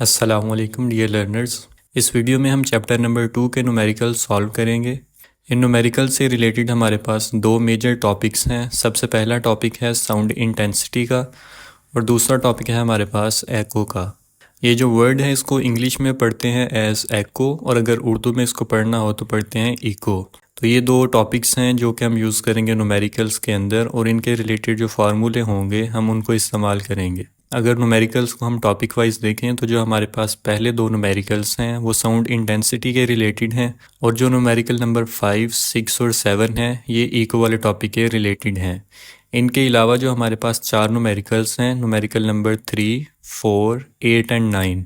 अस्सलामुअलैकुम dear learners. इस video में हम चैप्टर नंबर 2 के न्यूमेरिकल सॉल्व करेंगे। इन न्यूमेरिकल से रिलेटेड हमारे पास दो मेजर टॉपिक्स हैं। सबसे पहला टॉपिक है साउंड इंटेंसिटी का और दूसरा टॉपिक है हमारे पास एको का। ये जो वर्ड है इसको इंग्लिश में पढ़ते हैं एज एको और अगर उर्दू में इसको पढ़ना हो तो पढ़ते हैं इको। तो ये दो टॉपिक्स हैं जो कि हम यूज़ करेंगे न्यूमेरिकल्स के अंदर और इनके रिलेटेड जो फार्मूले होंगे हम उनको इस्तेमाल करेंगे। अगर न्यूमेरिकल्स को हम टॉपिक वाइज देखें तो जो हमारे पास पहले दो न्यूमेरिकल्स हैं वो साउंड इंटेंसिटी के रिलेटेड हैं और जो न्यूमेरिकल नंबर 5, 6 और 7 है ये इको वाले टॉपिक के रिलेटेड हैं। इनके अलावा जो हमारे पास चार न्यूमेरिकल्स हैं, न्यूमेरिकल नंबर 3, 4, 8 एंड 9,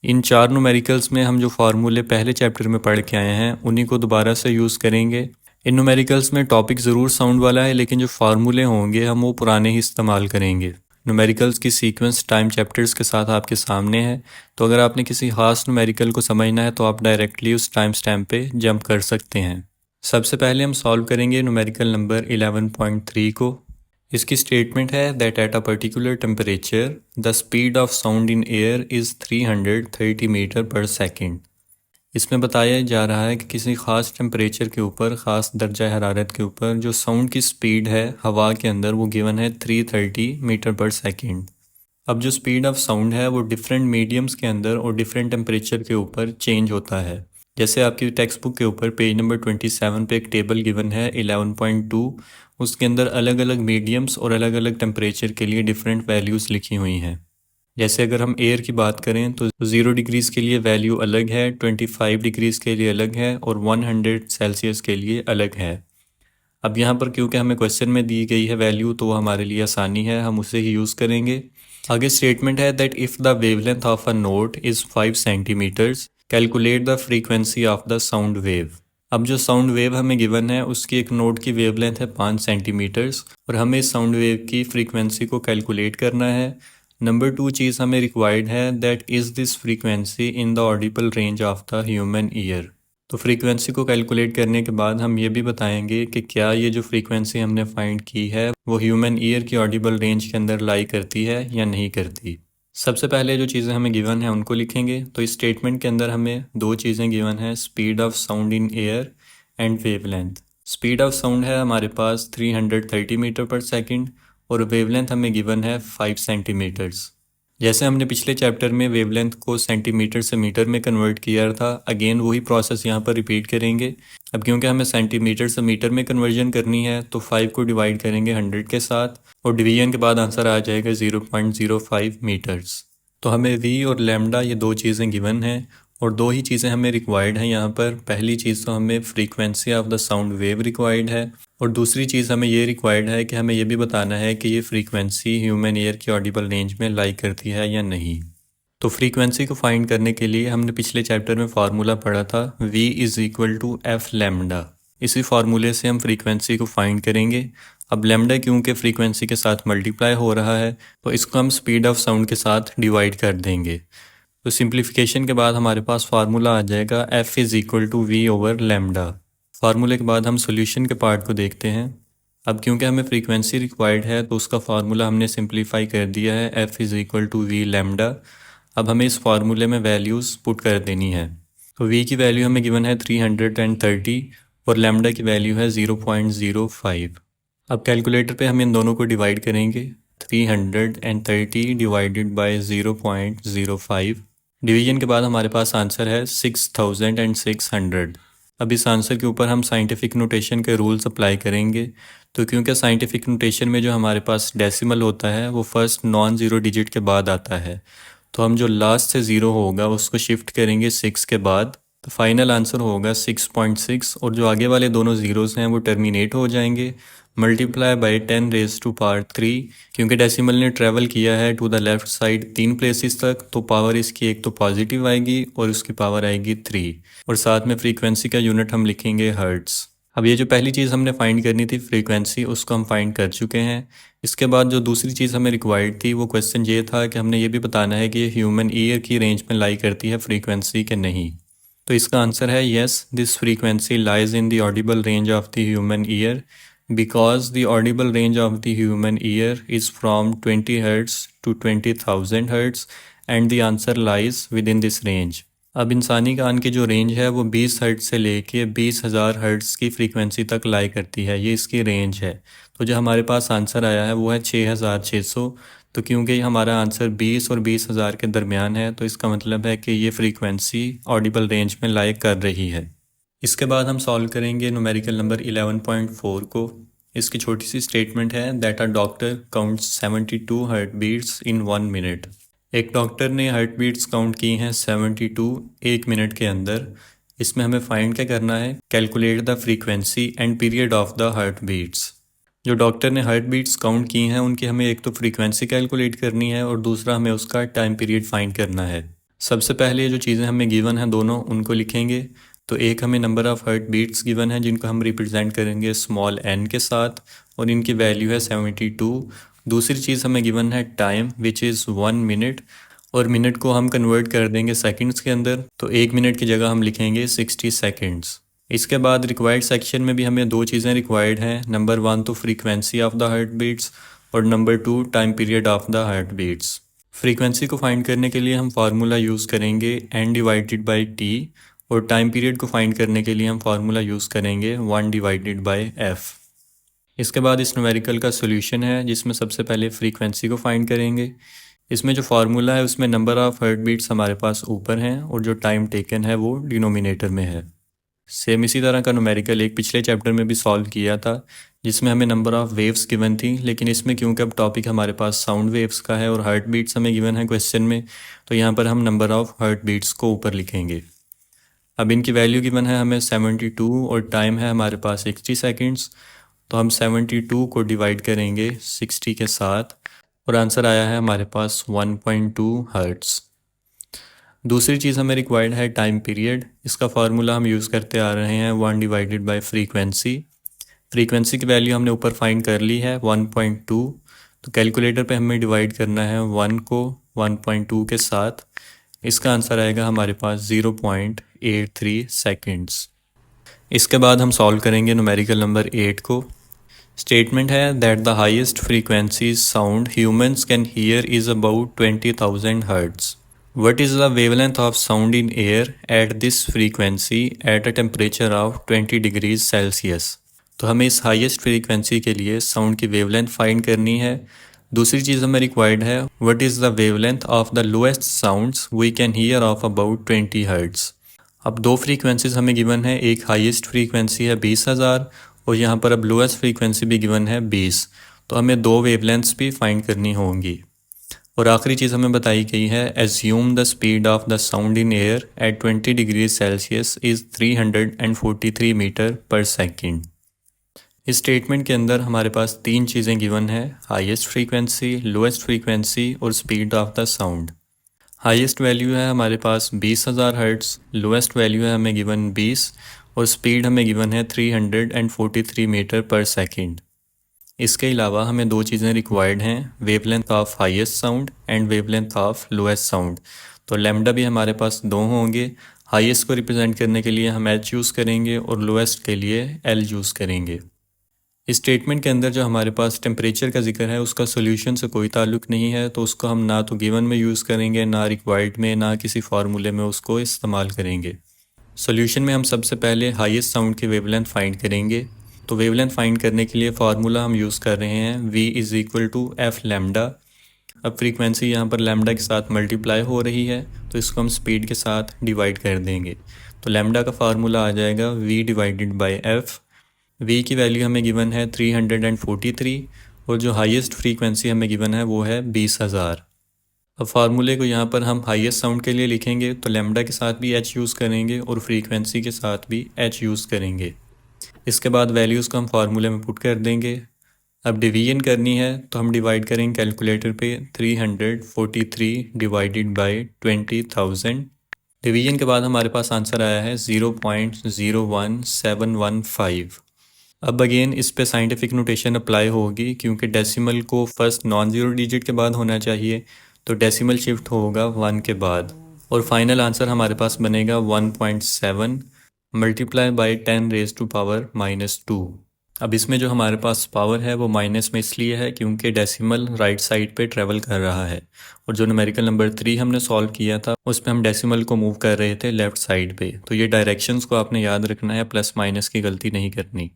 इन चार न्यूमेरिकल्स में हम जो फार्मूले पहले चैप्टर में पढ़ के आए हैं उन्हीं को दोबारा से यूज़ करेंगे। इन न्यूमेरिकल्स में टॉपिक ज़रूर साउंड वाला है लेकिन जो फार्मूले होंगे हम वो पुराने ही इस्तेमाल करेंगे। न्यूमेरिकल्स की सीक्वेंस टाइम चैप्टर्स के साथ आपके सामने है, तो अगर आपने किसी खास न्यूमेरिकल को समझना है तो आप डायरेक्टली उस टाइम स्टैम्प पे जंप कर सकते हैं। सबसे पहले हम सॉल्व करेंगे न्यूमेरिकल नंबर 11.3 को। इसकी स्टेटमेंट है that at a particular temperature the speed of sound in air is 330 metre per second. इसमें बताया जा रहा है कि किसी ख़ास टेम्परेचर के ऊपर, ख़ास दर्जा हरारत के ऊपर जो साउंड की स्पीड है हवा के अंदर वो गिवन है 330 मीटर पर सेकेंड। अब जो स्पीड ऑफ साउंड है वो डिफरेंट मीडियम्स के अंदर और डिफरेंट टेम्परेचर के ऊपर चेंज होता है। जैसे आपकी टेक्स्ट बुक के ऊपर पेज नंबर 27 पे एक टेबल गिवन है 11.2, उसके अंदर अलग अलग मीडियम्स और अलग अलग टेम्परेचर के लिए डिफरेंट वैल्यूज़ लिखी हुई हैं। जैसे अगर हम एयर की बात करें तो 0 डिग्रीज़ के लिए वैल्यू अलग है, 25 डिग्रीज़ के लिए अलग है और 100 सेल्सियस के लिए अलग है। अब यहाँ पर क्योंकि हमें क्वेश्चन में दी गई है वैल्यू तो हमारे लिए आसानी है, हम उसे ही यूज़ करेंगे। आगे स्टेटमेंट है that if the wavelength of a note is 5 centimetres calculate the frequency of the sound wave. अब जो साउंड वेव हमें गिवन है उसकी एक नोट की वेवलेंथ है 5 सेंटीमीटर्स और हमें इस साउंड वेव की फ्रीक्वेंसी को कैलकुलेट करना है। नंबर 2 चीज़ हमें रिक्वायर्ड है that is this frequency in the Audible range of the human ear. तो फ्रीक्वेंसी को कैलकुलेट करने के बाद हम ये भी बताएंगे कि क्या ये जो फ्रीक्वेंसी हमने फाइंड की है वो ह्यूमन ईयर की ऑडिबल रेंज के अंदर लाई करती है या नहीं करती। सबसे पहले जो चीज़ें हमें गिवन है उनको लिखेंगे। तो इस स्टेटमेंट के अंदर हमें दो चीज़ें गिवन है, speed of sound in air and wavelength. Speed of sound है हमारे पास 330 मीटर पर सेकेंड और वेवलेंथ हमें गिवन है 5 सेंटीमीटर्स। जैसे हमने पिछले चैप्टर में वेवलेंथ को सेंटीमीटर से मीटर में कन्वर्ट किया था, अगेन वही प्रोसेस यहाँ पर रिपीट करेंगे। अब क्योंकि हमें सेंटीमीटर से मीटर में कन्वर्जन करनी है तो 5 को डिवाइड करेंगे 100 के साथ और डिवीजन के बाद आंसर आ जाएगा 0.05 मीटर्स। तो हमें वी और लैम्डा ये दो चीज़ें गिवन हैं और दो ही चीज़ें हमें रिक्वायर्ड हैं यहाँ पर। पहली चीज़ तो हमें frequency of the sound wave required है और दूसरी चीज़ हमें ये रिक्वायर्ड है कि हमें ये भी बताना है कि ये फ्रीक्वेंसी ह्यूमन ईयर की ऑडिबल रेंज में लाई करती है या नहीं। तो फ्रीक्वेंसी को फाइंड करने के लिए हमने पिछले चैप्टर में फार्मूला पढ़ा था v is equal to F lambda. इसी फार्मूले से हम फ्रीक्वेंसी को फाइंड करेंगे। अब लैम्डा क्योंकि फ्रीक्वेंसी के साथ मल्टीप्लाई हो रहा है तो इसको हम स्पीड ऑफ साउंड के साथ डिवाइड कर देंगे। तो सिंप्लीफिकेशन के बाद हमारे पास फार्मूला आ जाएगा f is equal to V over lambda. फार्मूले के बाद हम सोल्यूशन के पार्ट को देखते हैं। अब क्योंकि हमें फ्रीक्वेंसी रिक्वायर्ड है तो उसका फार्मूला हमने सिंप्लीफाई कर दिया है, f is equal to V lambda. अब हमें इस फार्मूले में वैल्यूज़ पुट कर देनी है। तो v की वैल्यू हमें गिवन है 330 और लैम्डा की वैल्यू है 0.05। अब कैलकुलेटर पे हम इन दोनों को डिवाइड करेंगे। 330 डिवाइडेड बाय 0.05, डिवीजन के बाद हमारे पास आंसर है 6600। अब इस आंसर के ऊपर हम साइंटिफिक नोटेशन के रूल्स अप्लाई करेंगे। तो क्योंकि साइंटिफिक नोटेशन में जो हमारे पास डेसिमल होता है वो फर्स्ट नॉन ज़ीरो डिजिट के बाद आता है, तो हम जो लास्ट से ज़ीरो होगा उसको शिफ्ट करेंगे 6 के बाद, तो फाइनल आंसर होगा 6.6 और जो आगे वाले दोनों ज़ीरोज़ हैं वो टर्मिनेट हो जाएंगे। Multiply by 10 raise to power 3, क्योंकि डेसिमल ने ट्रैवल किया है to the left side 3 places तक, तो पावर इसकी एक तो पॉजिटिव आएगी और उसकी पावर आएगी 3 और साथ में फ्रीक्वेंसी का यूनिट हम लिखेंगे हर्ट्ज़। अब ये जो पहली चीज़ हमने फाइंड करनी थी फ्रीक्वेंसी, उसको हम फाइंड कर चुके हैं। इसके बाद जो दूसरी चीज़ हमें रिक्वायर्ड थी वो क्वेश्चन ये था कि हमने ये भी बताना है कि ये ह्यूमन ईयर की रेंज में लाई करती है फ्रीक्वेंसी के नहीं। तो इसका आंसर है yes, this frequency lies in the Audible range of the human ear because the audible range of the human ear is from 20 Hz to 20,000 Hz and the answer lies with in this range. अब इंसानी कान की जो range है वो 20 hertz से लेके 20,000 hertz की frequency तक लाई करती है, ये इसकी रेंज है। तो जो हमारे पास आंसर आया है वो है 6600। तो क्योंकि हमारा आंसर 20 और 20,000 के दरमियान है तो इसका मतलब है कि ये फ्रीक्वेंसी ऑडिबल रेंज में लाई कर रही है। इसके बाद हम सॉल्व करेंगे न्यूमेरिकल नंबर 11.4 को। इसकी छोटी सी स्टेटमेंट है that a doctor counts 72 heart beats in 1 minute. एक डॉक्टर ने हार्ट बीट्स काउंट की हैं 72 1 मिनट के अंदर। इसमें हमें फाइंड क्या करना है, calculate the frequency and period of the heart beats. जो डॉक्टर ने हार्ट बीट्स काउंट की हैं उनकी हमें एक तो फ्रीक्वेंसी कैलकुलेट करनी है और दूसरा हमें उसका टाइम पीरियड फाइंड करना है। सबसे पहले जो चीज़ें हमें गिवन हैं दोनों उनको लिखेंगे। तो एक हमें number of heart beats given है जिनको हम रिप्रेजेंट करेंगे स्मॉल n के साथ और इनकी वैल्यू है 72। दूसरी चीज़ हमें गिवन है टाइम विच इज़ 1 मिनट और मिनट को हम कन्वर्ट कर देंगे सेकंड्स के अंदर। तो 1 मिनट की जगह हम लिखेंगे 60 सेकंड्स। इसके बाद रिक्वायर्ड सेक्शन में भी हमें दो चीज़ें रिक्वायर्ड हैं, नंबर 1 तो frequency of the heart beats और number 2 time period of the heart beats. Frequency को फाइंड करने के लिए हम फार्मूला यूज़ करेंगे n डिवाइडेड बाई t और टाइम पीरियड को फाइंड करने के लिए हम फार्मूला यूज़ करेंगे 1 डिवाइडेड बाई f। इसके बाद इस न्यूमेरिकल का सोल्यूशन है जिसमें सबसे पहले फ्रीक्वेंसी को फाइंड करेंगे। इसमें जो फार्मूला है उसमें नंबर ऑफ़ हार्ट बीट्स हमारे पास ऊपर हैं और जो टाइम टेकन है वो डिनोमिनेटर में है। सेम इसी तरह का न्यूमेरिकल एक पिछले चैप्टर में भी सॉल्व किया था जिसमें हमें नंबर ऑफ़ वेव्स गिवन थी, लेकिन इसमें क्योंकि अब टॉपिक हमारे पास साउंड वेव्स का है और हार्ट बीट्स हमें गिवन है क्वेश्चन में, तो यहाँ पर हम नंबर ऑफ़ हार्ट बीट्स को ऊपर लिखेंगे। अब इनकी वैल्यू गिवन है हमें 72 और टाइम है हमारे पास 60 सेकेंड्स। तो हम 72 को डिवाइड करेंगे 60 के साथ और आंसर आया है हमारे पास 1.2 हर्ट्ज़। दूसरी चीज़ हमें रिक्वायर्ड है टाइम पीरियड। इसका फार्मूला हम यूज़ करते आ रहे हैं 1 डिवाइडेड बाय फ्रीक्वेंसी। फ्रीक्वेंसी की वैल्यू हमने ऊपर फाइंड कर ली है 1.2। तो कैलकुलेटर पे हमें डिवाइड करना है 1 को 1.2 के साथ। इसका आंसर आएगा हमारे पास 0.83 सेकेंड्स। इसके बाद हम सॉल्व करेंगे न्यूमेरिकल नंबर 8 को। स्टेटमेंट है that the highest frequency sound humans can hear is about 20,000 hertz. What is the wavelength of sound in air at this frequency at a temperature of 20 degrees Celsius? तो हमें इस highest frequency के लिए sound की wavelength find करनी है। दूसरी चीज़ हमें रिक्वायर्ड है what is the wavelength of the lowest sounds we can hear of about 20 hertz. अब दो फ्रीक्वेंसीज हमें गिवन है, एक हाईएस्ट फ्रीक्वेंसी है 20,000 और यहाँ पर अब लोएस्ट फ्रीक्वेंसी भी गिवन है 20। तो हमें दो वेवलेंथ्स भी फाइंड करनी होंगी। और आखिरी चीज़ हमें बताई गई है assume the speed of the sound in air at 20 degree Celsius is 343 metre per second. इस स्टेटमेंट के अंदर हमारे पास तीन चीज़ें गिवन है, हाईएस्ट फ्रीक्वेंसी, लोएस्ट फ्रीक्वेंसी और speed of the sound. Highest value है हमारे पास 20,000 हर्ट्ज़, लोएस्ट वैल्यू है हमें गिवन 20 और स्पीड हमें गिवन है 343 मीटर पर सेकेंड। इसके अलावा हमें दो चीज़ें रिक्वायर्ड हैं, wavelength of highest sound and wavelength of lowest sound. तो लैम्डा भी हमारे पास दो होंगे। हाईएस्ट को रिप्रेजेंट करने के लिए हम एच यूज़ करेंगे और लोएस्ट के लिए एल यूज़ करेंगे। इस स्टेटमेंट के अंदर जो हमारे पास टेम्परेचर का जिक्र है उसका सोल्यूशन से कोई ताल्लुक़ नहीं है, तो उसको हम ना तो गिवन में यूज़ करेंगे, ना रिक्वायर्ड में, ना किसी फार्मूले में उसको इस्तेमाल करेंगे। सोल्यूशन में हम सबसे पहले हाईएस्ट साउंड की वेवलेंथ फाइंड करेंगे। तो वेवलेंथ फाइंड करने के लिए फार्मूला हम यूज़ कर रहे हैं v is equal to F lambda. अब फ्रीक्वेंसी यहाँ पर लैम्डा के साथ मल्टीप्लाई हो रही है तो इसको हम स्पीड के साथ डिवाइड कर देंगे। तो लैम्डा का फार्मूला आ जाएगा v divided by F. v की वैल्यू हमें गिवन है 343 और जो हाईएस्ट फ्रीक्वेंसी हमें गिवन है वो है 20,000। अब फार्मूले को यहाँ पर हम हाईएस्ट साउंड के लिए लिखेंगे तो लैम्डा के साथ भी h यूज़ करेंगे और फ्रीक्वेंसी के साथ भी h यूज़ करेंगे। इसके बाद वैल्यूज़ को हम फार्मूले में पुट कर देंगे। अब डिवीजन करनी है तो हम डिवाइड करेंगे कैलकुलेटर पे 343 डिवाइडेड बाई 20,000। डिवीजन के बाद हमारे पास आंसर आया है 0.01715। अब अगेन इस पे साइंटिफिक नोटेशन अप्लाई होगी क्योंकि डेसिमल को फर्स्ट नॉन ज़ीरो डिजिट के बाद होना चाहिए, तो डेसिमल शिफ्ट होगा 1 के बाद और फाइनल आंसर हमारे पास बनेगा 1.7 multiply by 10 raise to power -2। अब इसमें जो हमारे पास पावर है वो माइनस में इसलिए है क्योंकि डेसिमल राइट साइड पे ट्रेवल कर रहा है, और जो न्यूमेरिकल नंबर 3 हमने सॉल्व किया था उसमें हम डेसिमल को मूव कर रहे थे लेफ़्ट साइड पे। तो ये डायरेक्शंस को आपने याद रखना है, प्लस माइनस की गलती नहीं करनी।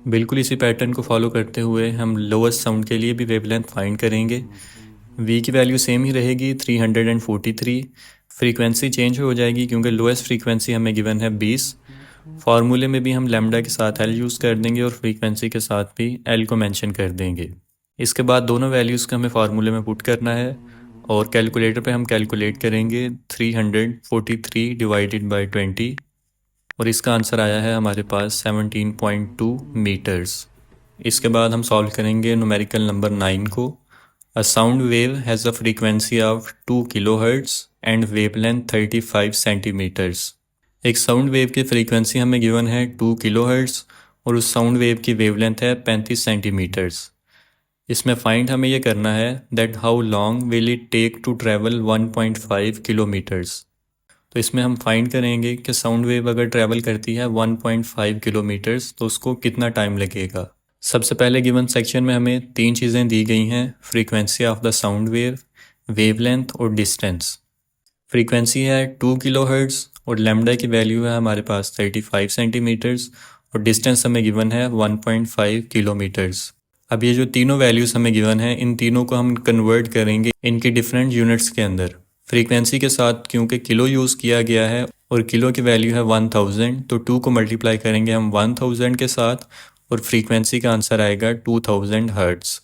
बिल्कुल इसी पैटर्न को फॉलो करते हुए हम लोएस्ट साउंड के लिए भी वेवलेंथ फाइंड करेंगे। वी की वैल्यू सेम ही रहेगी 343। फ्रीक्वेंसी चेंज हो जाएगी क्योंकि लोएस्ट फ्रीक्वेंसी हमें गिवन है 20। फार्मूले में भी हम लैम्डा के साथ एल यूज़ कर देंगे और फ्रीक्वेंसी के साथ भी एल को मेंशन कर देंगे। इसके बाद दोनों वैल्यूज़ को हमें फार्मूले में पुट करना है और कैलकुलेटर पे हम कैलकुलेट करेंगे 343 डिवाइडेड बाय 20, और इसका आंसर आया है हमारे पास 17.2 मीटर्स। इसके बाद हम सॉल्व करेंगे न्यूमेरिकल नंबर 9 को। A sound wave has a frequency of 2 kilohertz and wavelength 35 centimetres. एक साउंड वेव की फ्रीक्वेंसी हमें गिवन है 2 किलोहर्ट्ज़ और उस साउंड वेव की वेवलेंथ है 35 सेंटीमीटर्स। इसमें फाइंड हमें ये करना है that how long will it take to travel 1.5 kilometres. तो इसमें हम फाइंड करेंगे कि साउंड वेव अगर ट्रैवल करती है 1.5 किलोमीटर्स तो उसको कितना टाइम लगेगा। सबसे पहले गिवन सेक्शन में हमें 3 चीज़ें दी गई हैं, frequency of the sound wave, wavelength और डिस्टेंस। फ्रीक्वेंसी है 2 किलोहर्ट्ज़ और लैम्डा की वैल्यू है हमारे पास 35 सेंटीमीटर्स और डिस्टेंस हमें गिवन है 1.5 किलोमीटर्स। अब ये जो तीनों वैल्यूज़ हमें गिवन है इन तीनों को हम कन्वर्ट करेंगे इनके डिफरेंट यूनिट्स के अंदर। फ्रीक्वेंसी के साथ क्योंकि किलो यूज़ किया गया है और किलो की वैल्यू है 1000, तो 2 को मल्टीप्लाई करेंगे हम 1000 के साथ और फ्रीक्वेंसी का आंसर आएगा 2000 हर्ट्ज़।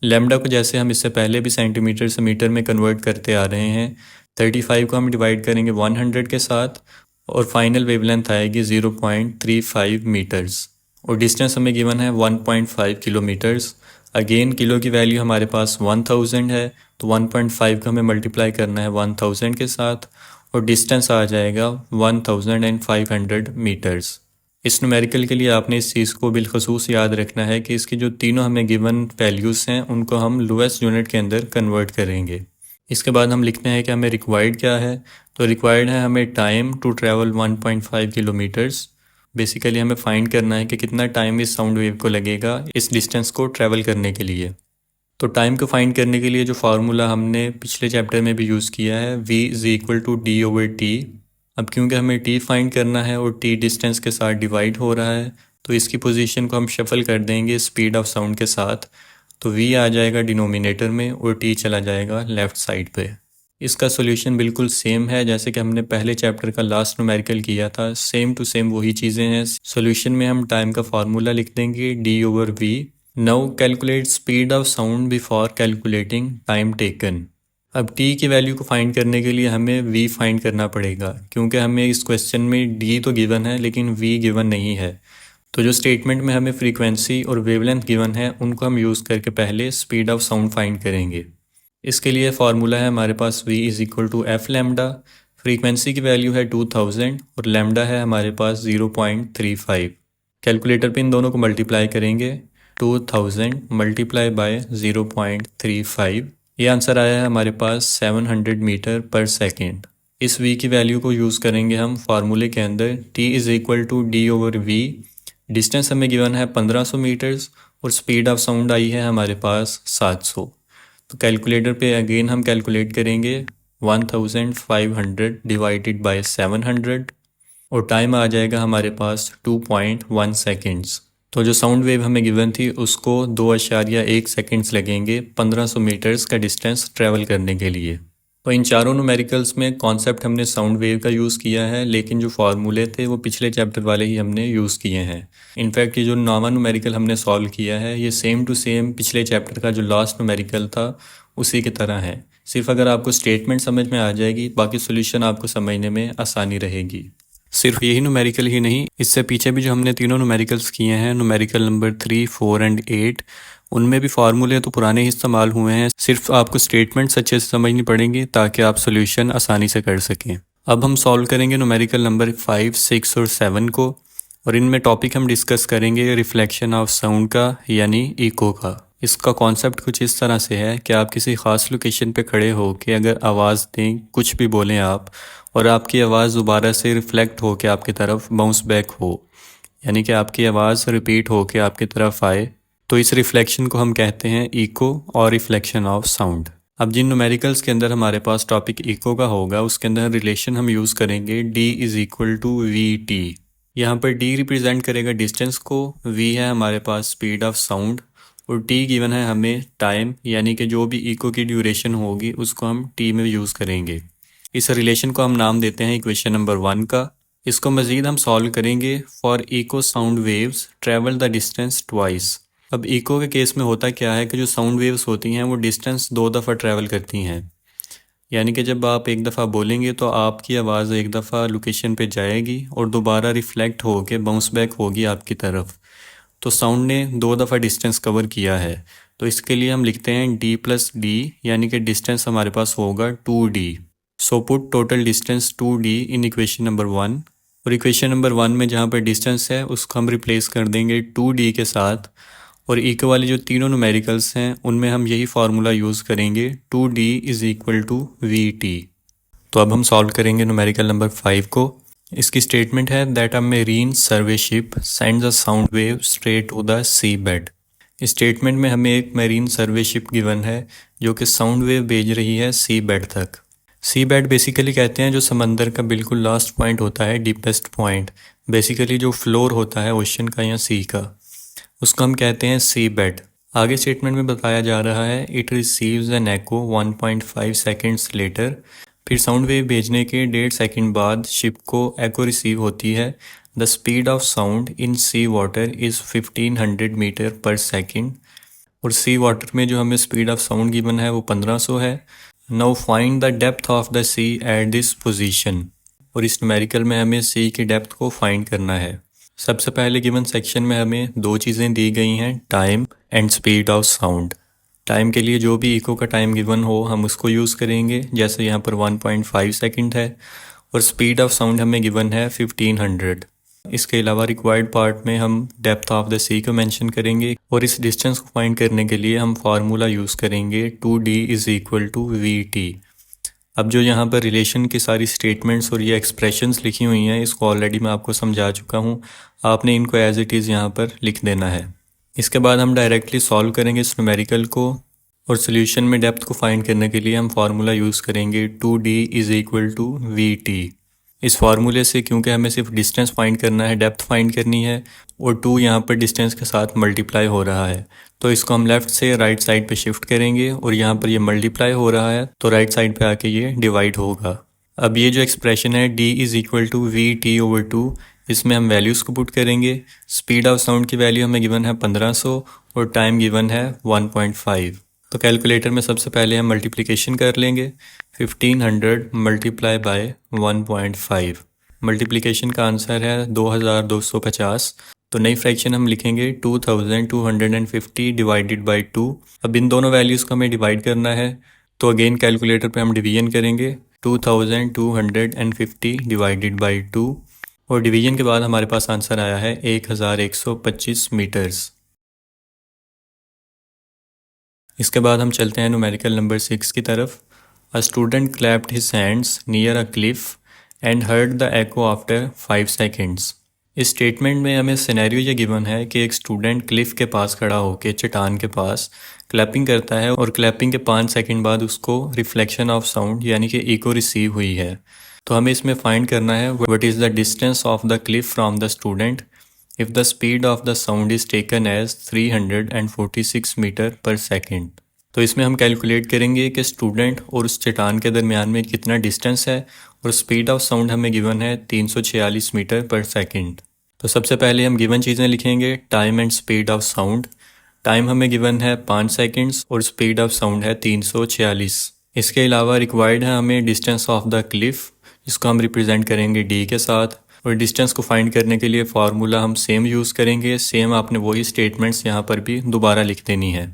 लैम्डा को जैसे हम इससे पहले भी सेंटीमीटर से मीटर में कन्वर्ट करते आ रहे हैं, 35 को हम डिवाइड करेंगे 100 के साथ और फाइनल वेवलेंथ आएगी 0.35 मीटर्स और डिस्टेंस हमें गिवन है 1.5 किलोमीटर्स। अगेन किलो की वैल्यू हमारे पास 1000 है तो 1.5 को हमें मल्टीप्लाई करना है 1000 के साथ और डिस्टेंस आ जाएगा 1500 मीटर्स। इस न्यूमेरिकल के लिए आपने इस चीज़ को बिलखसूस याद रखना है कि इसकी जो तीनों हमें गिवन वैल्यूज़ हैं उनको हम लोएस्ट यूनिट के अंदर कन्वर्ट करेंगे। इसके बाद हम लिखते हैं कि हमें रिक्वायर्ड क्या है। तो रिक्वायर्ड है हमें time to travel 1.5 kilometres. Basically हमें फाइंड करना है कि कितना टाइम इस साउंड वेव को लगेगा इस डिस्टेंस को ट्रैवल करने के लिए। तो टाइम को फाइंड करने के लिए जो फार्मूला हमने पिछले चैप्टर में भी यूज़ किया है v=d/t। अब क्योंकि हमें t फाइंड करना है और t डिस्टेंस के साथ डिवाइड हो रहा है तो इसकी पोजीशन को हम शफल कर देंगे स्पीड ऑफ साउंड के साथ, तो v आ जाएगा डिनोमिनेटर में और t चला जाएगा लेफ़्ट साइड पे। इसका सॉल्यूशन बिल्कुल सेम है जैसे कि हमने पहले चैप्टर का लास्ट न्यूमेरिकल किया था, सेम टू सेम वही चीज़ें हैं। सॉल्यूशन में हम टाइम का फार्मूला लिख देंगे d/v। Now calculate speed of sound before calculating time taken. अब t की वैल्यू को फाइंड करने के लिए हमें v फाइंड करना पड़ेगा क्योंकि हमें इस क्वेश्चन में d तो गिवन है लेकिन v गिवन नहीं है। तो जो स्टेटमेंट में हमें फ्रीक्वेंसी और वेवलेंथ गिवन है उनको हम यूज़ करके पहले स्पीड ऑफ साउंड फाइंड करेंगे। इसके लिए फार्मूला है हमारे पास v=f लैम्डा। फ्रीक्वेंसी की वैल्यू है 2000 और लैम्डा है हमारे पास 0.35। कैलकुलेटर पे इन दोनों को मल्टीप्लाई करेंगे, 2000 मल्टीप्लाई बाय 0.35, ये आंसर आया है हमारे पास 700 मीटर पर सेकेंड। इस v की वैल्यू को यूज़ करेंगे हम फार्मूले के अंदर, t=d/v। डिस्टेंस हमें गिवन है 1500 मीटर्स और स्पीड ऑफ साउंड आई है हमारे पास 700। तो कैलकुलेटर पे अगेन हम कैलकुलेट करेंगे 1500 डिवाइडेड बाय 700 और टाइम आ जाएगा हमारे पास 2.1 सेकेंड्स। तो जो साउंड वेव हमें गिवन थी उसको 2.1 सेकेंड्स लगेंगे 1500 मीटर्स का डिस्टेंस ट्रैवल करने के लिए। तो इन चारों न्यूमेरिकल्स में कॉन्सेप्ट हमने साउंड वेव का यूज़ किया है लेकिन जो फार्मूले थे वो पिछले चैप्टर वाले ही हमने यूज़ किए हैं। इनफैक्ट ये जो नौवां न्यूमेरिकल हमने सॉल्व किया है ये सेम टू सेम पिछले चैप्टर का जो लास्ट न्यूमेरिकल था उसी की तरह है। सिर्फ अगर आपको स्टेटमेंट समझ में आ जाएगी बाकी सोल्यूशन आपको समझने में आसानी रहेगी। सिर्फ यही न्यूमेरिकल ही नहीं, इससे पीछे भी जो हमने तीनों न्यूमेरिकल्स किए हैं, न्यूमेरिकल नंबर 3, 4 एंड 8, उनमें भी फार्मूले तो पुराने ही इस्तेमाल हुए हैं, सिर्फ आपको स्टेटमेंट्स अच्छे से समझनी पड़ेंगी ताकि आप सोल्यूशन आसानी से कर सकें। अब हम सॉल्व करेंगे न्यूमेरिकल नंबर 5, 6 और 7 को और इनमें टॉपिक हम डिस्कस करेंगे रिफ्लेक्शन ऑफ साउंड का यानी इको का। इसका कॉन्सेप्ट कुछ इस तरह से है कि आप किसी ख़ास लोकेशन पे खड़े हो के अगर आवाज़ दें, कुछ भी बोलें आप, और आपकी आवाज़ दोबारा से रिफ्लेक्ट हो के आपकी तरफ बाउंस बैक हो, यानी कि आपकी आवाज़ रिपीट होकर आपकी तरफ आए, तो इस रिफ्लेक्शन को हम कहते हैं इको और रिफ्लेक्शन ऑफ साउंड। अब जिन न्यूमेरिकल्स के अंदर हमारे पास टॉपिक इको का होगा, उसके अंदर रिलेशन हम यूज़ करेंगे D is equal to V T. यहाँ पर D रिप्रेजेंट करेगा डिस्टेंस को, V है हमारे पास स्पीड ऑफ साउंड और T गिवन है हमें टाइम, यानी कि जो भी इको की ड्यूरेशन होगी उसको हम T में यूज़ करेंगे। इस रिलेशन को हम नाम देते हैं इक्वेशन नंबर 1 का। इसको मज़ीद हम सॉल्व करेंगे। For echo sound waves travel the distance twice. अब इको के केस में होता क्या है कि जो साउंड वेव्स होती हैं वो डिस्टेंस 2 दफ़ा ट्रैवल करती हैं, यानी कि जब आप एक दफ़ा बोलेंगे तो आपकी आवाज़ एक दफ़ा लोकेशन पे जाएगी और दोबारा रिफ्लेक्ट होके बाउंस बैक होगी आपकी तरफ। तो साउंड ने 2 दफ़ा डिस्टेंस कवर किया है, तो इसके लिए हम लिखते हैं D प्लस D, यानी कि डिस्टेंस हमारे पास होगा 2D। So put total distance 2D in equation number 1। और इक्वेशन नंबर 1 में जहाँ पर डिस्टेंस है उसको हम रिप्लेस कर देंगे 2D के साथ, और इको वाले जो तीनों न्यूमेरिकल्स हैं उनमें हम यही फार्मूला यूज़ करेंगे 2D is equal to VT। तो अब हम सॉल्व करेंगे न्यूमेरिकल नंबर 5 को। इसकी स्टेटमेंट है that a marine survey ship sends a sound wave straight to the sea bed. इस स्टेटमेंट में हमें एक मेरीन सर्वे शिप गिवन है जो कि साउंड वेव भेज रही है सी बेड तक। सी बेड बेसिकली कहते हैं जो समंदर का बिल्कुल लास्ट पॉइंट होता है, डीपेस्ट पॉइंट, बेसिकली जो फ्लोर होता है ओशन का या सी का, उसको हम कहते हैं सी बेड। आगे स्टेटमेंट में बताया जा रहा है it receives an echo 1.5 seconds later. फिर साउंड वेव भेजने के 1.5 सेकेंड बाद शिप को एको रिसीव होती है। The speed of sound in sea water is 1500 metre per second. और सी वाटर में जो हमें स्पीड ऑफ साउंड गिवन है वो 1500 है। Now find the depth of the sea at this position. और इस न्यूमेरिकल में हमें सी की डेप्थ को फाइंड करना है। सबसे पहले गिवन सेक्शन में हमें 2 चीज़ें दी गई हैं, time and speed of sound. Time के लिए जो भी इको का टाइम गिवन हो हम उसको यूज़ करेंगे, जैसे यहाँ पर 1.5 सेकंड है, और स्पीड ऑफ साउंड हमें गिवन है 1500। इसके अलावा रिक्वायर्ड पार्ट में हम डेप्थ ऑफ द सी को मेंशन करेंगे, और इस डिस्टेंस को फाइंड करने के लिए हम फार्मूला यूज़ करेंगे 2D is equal to VT। अब जो यहाँ पर रिलेशन की सारी स्टेटमेंट्स और ये एक्सप्रेशंस लिखी हुई हैं इसको ऑलरेडी मैं आपको समझा चुका हूँ, आपने इनको एज इट इज़ यहाँ पर लिख देना है। इसके बाद हम डायरेक्टली सॉल्व करेंगे इस न्यूमेरिकल को, और सोल्यूशन में डेप्थ को फाइंड करने के लिए हम फार्मूला यूज़ करेंगे 2D is equal to VT। इस फार्मूले से क्योंकि हमें सिर्फ डिस्टेंस फाइंड करना है, डेप्थ फाइंड करनी है, और 2 यहाँ पर डिस्टेंस के साथ मल्टीप्लाई हो रहा है, तो इसको हम लेफ़्ट से राइट साइड पे शिफ्ट करेंगे, और यहाँ पर ये मल्टीप्लाई हो रहा है तो राइट साइड पे आके ये डिवाइड होगा। अब ये जो एक्सप्रेशन है D is equal to VT/2, इसमें हम वैल्यूज़ को पुट करेंगे। स्पीड ऑफ साउंड की वैल्यू हमें गिवन है 1500 और टाइम गिवन है 1.5। तो कैलकुलेटर में सबसे पहले हम मल्टीप्लिकेशन कर लेंगे। 1500 मल्टीप्लाई बाय 1.5, मल्टीप्लिकेशन का आंसर है 2250। तो नई फ्रैक्शन हम लिखेंगे 2250 डिवाइडेड बाई 2। अब इन दोनों वैल्यूज़ को हमें डिवाइड करना है, तो अगेन कैलकुलेटर पे हम डिवीजन करेंगे 2250 डिवाइडेड बाई 2, और डिवीजन के बाद हमारे पास आंसर आया है 1125 मीटर्स। इसके बाद हम चलते हैं न्यूमेरिकल नंबर 6 की तरफ। A student clapped his hands near a cliff and heard the echo after 5 seconds. इस स्टेटमेंट में हमें सिनेरियो ये गिवन है कि एक स्टूडेंट क्लिफ के पास खड़ा होकर चट्टान के पास क्लैपिंग करता है, और क्लैपिंग के 5 सेकंड बाद उसको रिफ्लेक्शन ऑफ साउंड यानी कि इको रिसीव हुई है। तो हमें इसमें फाइंड करना है what is the distance of the cliff from the student if the speed of the sound is taken as 346 metre per second. तो इसमें हम कैलकुलेट करेंगे कि स्टूडेंट और उस चट्टान के दरमियान में कितना डिस्टेंस है, और स्पीड ऑफ साउंड हमें गिवन है 346 मीटर पर सेकेंड। तो सबसे पहले हम गिवन चीज़ें लिखेंगे, time and speed of sound. Time हमें गिवन है 5 सेकेंड्स और स्पीड ऑफ साउंड है 346। इसके अलावा रिक्वायर्ड है हमें डिस्टेंस ऑफ द क्लिफ, जिसको हम रिप्रेजेंट करेंगे D के साथ, और डिस्टेंस को फाइंड करने के लिए फार्मूला हम सेम यूज़ करेंगे। सेम आपने वही स्टेटमेंट्स यहाँ पर भी दोबारा लिख देनी है।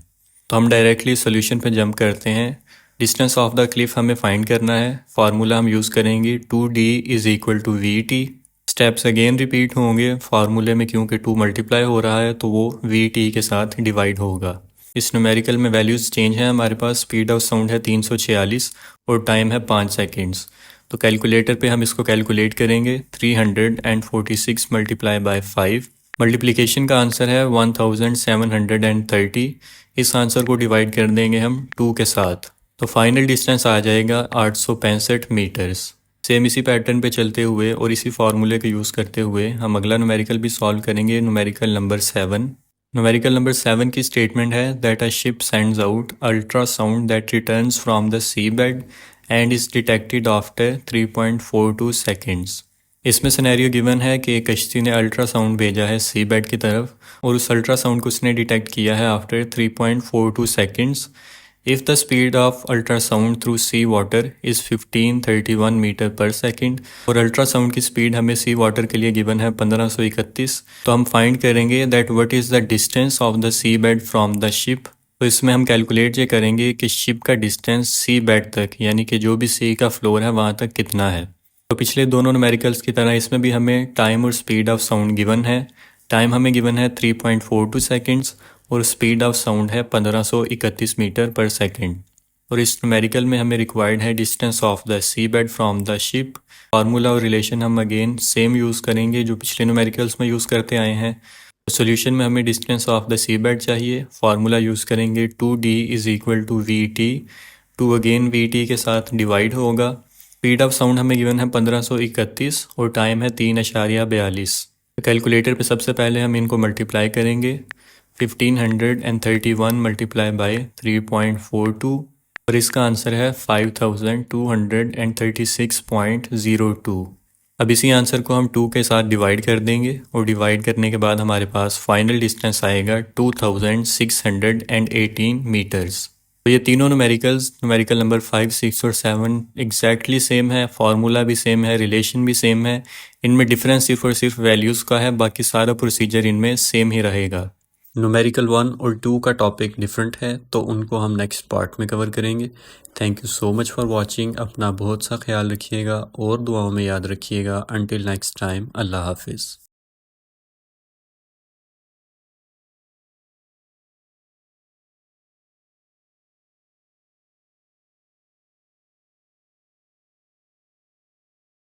तो हम डायरेक्टली सोल्यूशन पे जंप करते हैं। डिस्टेंस ऑफ द क्लिफ हमें फाइंड करना है, फार्मूला हम यूज़ करेंगे 2D is equal to VT। Steps again repeat होंगे, फार्मूले में क्योंकि 2 मल्टीप्लाई हो रहा है तो वो VT के साथ डिवाइड होगा। इस न्यूमेरिकल में वैल्यूज़ चेंज हैं, हमारे पास स्पीड ऑफ साउंड है 346 और टाइम है 5 सेकेंड्स। तो कैलकुलेटर पे हम इसको कैलकुलेट करेंगे 346 मल्टीप्लाई बाय 5, मल्टीप्लिकेशन का आंसर है 1730। इस आंसर को डिवाइड कर देंगे हम 2 के साथ, तो फाइनल डिस्टेंस आ जाएगा 865 मीटर्स। सेम इसी पैटर्न पे चलते हुए और इसी फार्मूले का यूज़ करते हुए हम अगला न्यूमेरिकल भी सॉल्व करेंगे, न्यूमेरिकल नंबर 7। न्यूमेरिकल नंबर 7 की स्टेटमेंट है that a ship sends out ultrasound that returns from the sea bed and is detected after 3.42 seconds. इसमें सिनेरियो गिवन है कि कश्ती ने अल्ट्रासाउंड भेजा है सी बेड की तरफ और उस अल्ट्रासाउंड को उसने डिटेक्ट किया है after 3.42 seconds. If the speed of ultrasound through sea water is 1531 metre per second और अल्ट्रासाउंड की स्पीड हमें सी वाटर के लिए गिवन है 1531, तो हम फाइंड करेंगे that what is the distance of the sea bed from the ship. तो इसमें हम कैलकुलेट ये करेंगे कि शिप का डिस्टेंस सी बेड तक, यानी कि जो भी सी का फ्लोर है वहाँ तक कितना है। तो पिछले दोनों न्यूमेरिकल्स की तरह इसमें भी हमें टाइम और स्पीड ऑफ साउंड गिवन है। टाइम हमें गिवन है 3.42 सेकेंड्स और स्पीड ऑफ साउंड है 1531 मीटर पर सेकेंड। और इस न्यूमेरिकल में हमें रिक्वायर्ड है distance of the sea bed from the ship. Formula और रिलेशन हम अगेन सेम यूज़ करेंगे जो पिछले न्यूमेरिकल्स में यूज़ करते आए हैं। तो सोल्यूशन में हमें distance of the sea bed चाहिए, फार्मूला यूज़ करेंगे 2d is equal to V two again V के साथ डिवाइड होगा। स्पीड ऑफ साउंड हमें गिवन है 1531 और टाइम है 3.42। कैलकुलेटर पे सबसे पहले हम इनको मल्टीप्लाई करेंगे। 1531 मल्टीप्लाई बाय 3.42 और इसका आंसर है 5236.02। अब इसी आंसर को हम 2 के साथ डिवाइड कर देंगे और डिवाइड करने के बाद हमारे पास फाइनल डिस्टेंस आएगा 2618 मीटर्स। तो ये तीनों न्यूमेरिकल्स, न्यूमेरिकल नंबर 5, 6 और 7 एग्जैक्टली सेम है, फार्मूला भी सेम है, रिलेशन भी सेम है। इनमें डिफरेंस सिर्फ और सिर्फ वैल्यूज़ का है, बाकी सारा प्रोसीजर इनमें सेम ही रहेगा। न्यूमेरिकल 1 और 2 का टॉपिक डिफरेंट है, तो उनको हम नेक्स्ट पार्ट में कवर करेंगे। Thank you so much for watching. अपना बहुत सा ख्याल रखिएगा और दुआओं में याद रखिएगा। अंटिल नेक्स्ट टाइम, अल्लाह हाफिज़।